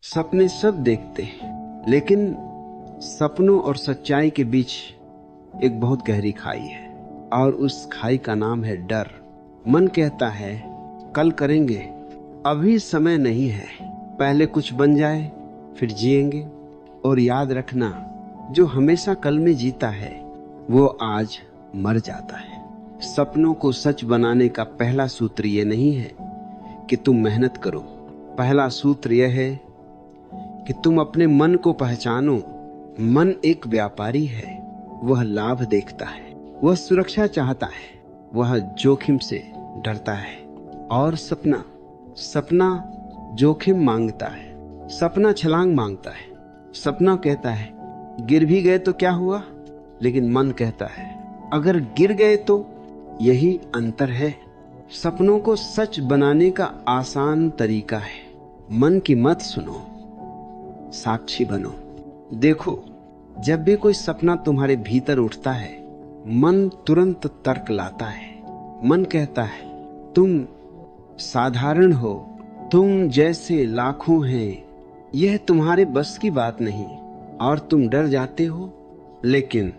सपने सब देखते हैं, लेकिन सपनों और सच्चाई के बीच एक बहुत गहरी खाई है, और उस खाई का नाम है डर। मन कहता है कल करेंगे, अभी समय नहीं है, पहले कुछ बन जाए फिर जिएंगे। और याद रखना, जो हमेशा कल में जीता है वो आज मर जाता है। सपनों को सच बनाने का पहला सूत्र ये नहीं है कि तुम मेहनत करो, पहला सूत्र यह है कि तुम अपने मन को पहचानो। मन एक व्यापारी है, वह लाभ देखता है, वह सुरक्षा चाहता है, वह जोखिम से डरता है। और सपना जोखिम मांगता है, सपना छलांग मांगता है। सपना कहता है गिर भी गए तो क्या हुआ, लेकिन मन कहता है अगर गिर गए तो। यही अंतर है। सपनों को सच बनाने का आसान तरीका है, मन की मत सुनो, साक्षी बनो। देखो, जब भी कोई सपना तुम्हारे भीतर उठता है, मन तुरंत तर्क लाता है। मन कहता है तुम साधारण हो, तुम जैसे लाखों हैं, यह तुम्हारे बस की बात नहीं, और तुम डर जाते हो। लेकिन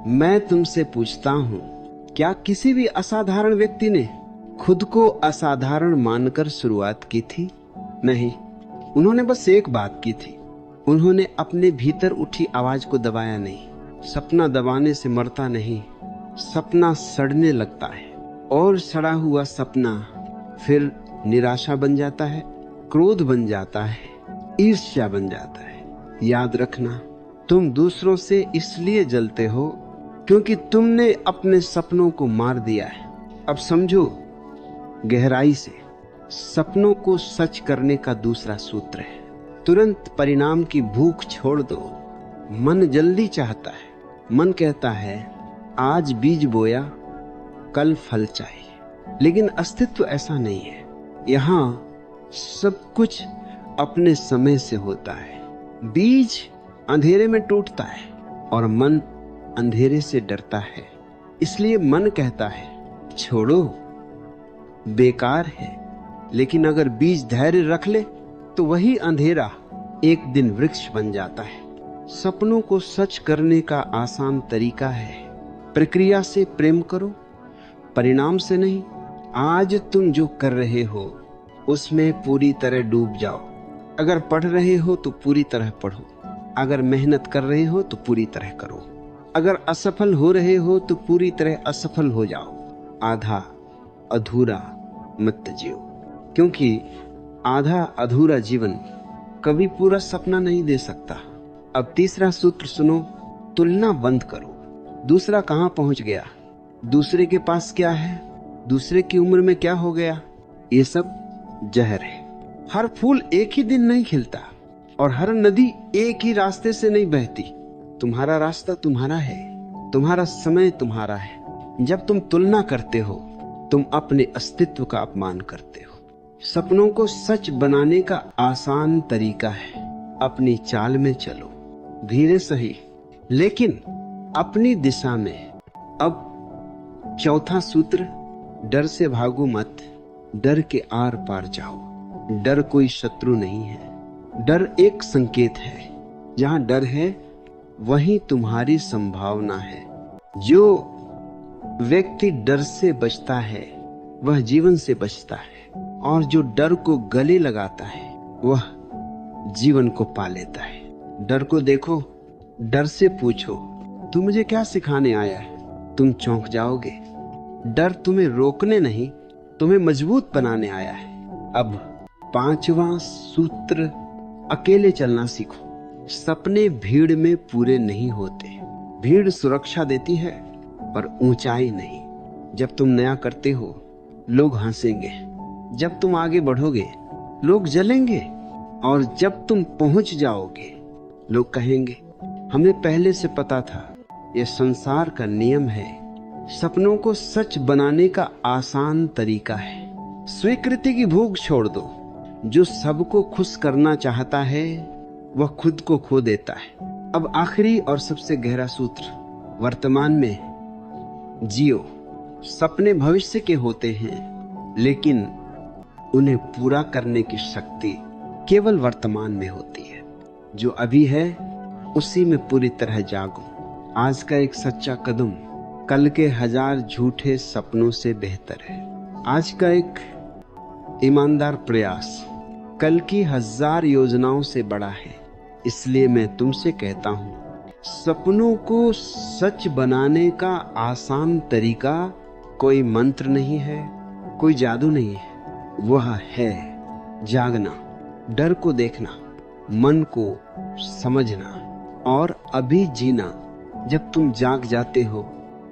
मैं तुमसे पूछता हूं, क्या किसी भी असाधारण व्यक्ति ने खुद को असाधारण मानकर शुरुआत की थी? नहीं, उन्होंने बस एक बात की थी, उन्होंने अपने भीतर उठी आवाज को दबाया नहीं। सपना दबाने से मरता नहीं, सपना सड़ने लगता है, और सड़ा हुआ सपना फिर निराशा बन जाता है, क्रोध बन जाता है, ईर्ष्या बन जाता है। याद रखना, तुम दूसरों से इसलिए जलते हो क्योंकि तुमने अपने सपनों को मार दिया है। अब समझो गहराई से, सपनों को सच करने का दूसरा सूत्र है तुरंत परिणाम की भूख छोड़ दो। मन जल्दी चाहता है, मन कहता है आज बीज बोया कल फल चाहिए, लेकिन अस्तित्व ऐसा नहीं है। यहाँ सब कुछ अपने समय से होता है। बीज अंधेरे में टूटता है और मन अंधेरे से डरता है, इसलिए मन कहता है छोड़ो, बेकार है। लेकिन अगर बीज धैर्य रख ले तो वही अंधेरा एक दिन वृक्ष बन जाता है। सपनों को सच करने का आसान तरीका है, प्रक्रिया से प्रेम करो, परिणाम से नहीं। आज तुम जो कर रहे हो उसमें पूरी तरह डूब जाओ। अगर पढ़ रहे हो तो पूरी तरह पढ़ो, अगर मेहनत कर रहे हो तो पूरी तरह करो, अगर असफल हो रहे हो तो पूरी तरह असफल हो जाओ। आधा अधूरा मत जियो, क्योंकि आधा अधूरा जीवन कभी पूरा सपना नहीं दे सकता। अब तीसरा सूत्र सुनो, तुलना बंद करो। दूसरा कहां पहुंच गया, दूसरे के पास क्या है, दूसरे की उम्र में क्या हो गया, ये सब जहर है। हर फूल एक ही दिन नहीं खिलता और हर नदी एक ही रास्ते से नहीं बहती। तुम्हारा रास्ता तुम्हारा है, तुम्हारा समय तुम्हारा है। जब तुम तुलना करते हो तुम अपने अस्तित्व का अपमान करते हो। सपनों को सच बनाने का आसान तरीका है, अपनी चाल में चलो, धीरे सही लेकिन अपनी दिशा में। अब चौथा सूत्र, डर से भागो मत, डर के आर पार जाओ। डर कोई शत्रु नहीं है, डर एक संकेत है। जहां डर है वहीं तुम्हारी संभावना है। जो व्यक्ति डर से बचता है वह जीवन से बचता है, और जो डर को गले लगाता है वह जीवन को पा लेता है। डर को देखो, डर से पूछो तू मुझे क्या सिखाने आया है, तुम चौंक जाओगे। डर तुम्हें रोकने नहीं, तुम्हें मजबूत बनाने आया है। अब पांचवा सूत्र, अकेले चलना सीखो। सपने भीड़ में पूरे नहीं होते। भीड़ सुरक्षा देती है पर ऊंचाई नहीं। जब तुम नया करते हो लोग हंसेंगे, जब तुम आगे बढ़ोगे लोग जलेंगे, और जब तुम पहुंच जाओगे लोग कहेंगे हमें पहले से पता था। यह संसार का नियम है। सपनों को सच बनाने का आसान तरीका है, स्वीकृति की भूख छोड़ दो। जो सबको खुश करना चाहता है वह खुद को खो देता है। अब आखिरी और सबसे गहरा सूत्र, वर्तमान में जियो। सपने भविष्य के होते हैं, लेकिन उन्हें पूरा करने की शक्ति केवल वर्तमान में होती है। जो अभी है उसी में पूरी तरह जागो। आज का एक सच्चा कदम कल के 1000 झूठे सपनों से बेहतर है। आज का एक ईमानदार प्रयास कल की 1000 योजनाओं से बड़ा है। इसलिए मैं तुमसे कहता हूँ, सपनों को सच बनाने का आसान तरीका कोई मंत्र नहीं है, कोई जादू नहीं है। वह है जागना, डर को देखना, मन को समझना और अभी जीना। जब तुम जाग जाते हो,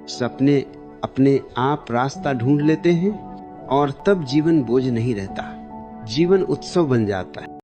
सपने अपने आप रास्ता ढूंढ लेते हैं और तब जीवन बोझ नहीं रहता, जीवन उत्सव बन जाता है।